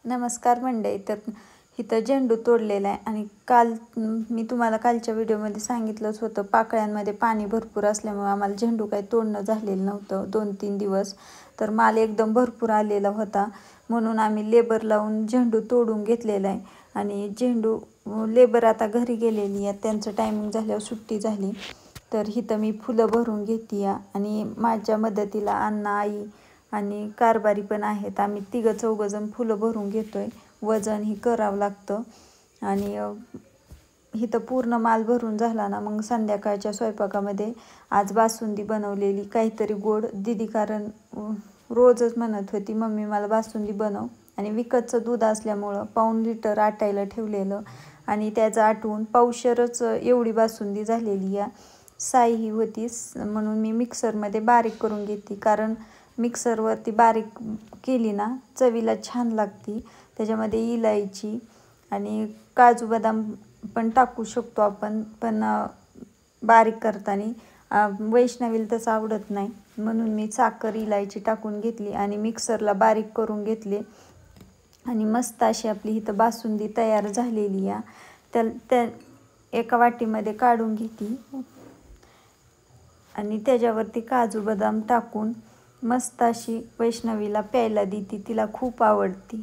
नमस्कार मंडळी. तर इथं झेंडू तोडलेला आहे आणि काल मी तुम्हाला कालच्या व्हिडिओमध्ये सांगितलंच होतं, पाकळ्यांमध्ये पाणी भरपूर असल्यामुळे आम्हाला झेंडू काही तोडणं झालेलं नव्हतं 2-3 दिवस. तर माल एकदम भरपूर आलेला होता, म्हणून आम्ही लेबर लावून झेंडू तोडून घेतलेला आहे. आणि झेंडू लेबर आता घरी गेलेली आहे, त्यांचं टायमिंग झाल्यावर सुट्टी झाली. तर इथं मी फुलं भरून घेते आणि माझ्या मदतीला अण्णा, आई आणि कारभारी पण आहेत. आम्ही 3-4 फुलं भरून घेतो आहे. वजन ही करावं लागतं. आणि इथं पूर्ण माल भरून झाला ना, मग संध्याकाळच्या स्वयंपाकामध्ये आज बासुंदी बनवलेली, काहीतरी गोड दीदी, कारण रोजच म्हणत होती मम्मी मला बासुंदी बनव. आणि विकतचं दूध असल्यामुळं 1.5 लिटर आटायला ठेवलेलं आणि त्याचं आटवून पावशरच एवढी बासुंदी झालेली आहे. साई ही होतीच, म्हणून मी मिक्सरमध्ये बारीक करून घेते, कारण मिक्सरवरती बारीक केली ना चवीला छान लागती. त्याच्यामध्ये इलायची आणि काजू बदाम पण टाकू शकतो आपण, पण बारीक करताना वैष्णवीला तसं आवडत नाही, म्हणून मी साखर इलायची टाकून घेतली आणि मिक्सरला बारीक करून घेतली. आणि मस्त अशी आपली इथं बासुंदी तयार झालेली आहे. त्या एका वाटीमध्ये काढून घेते आणि त्याच्यावरती काजू बदाम टाकून मस्त अशी वैष्णवीला प्यायला देते, तिला खूप आवडती.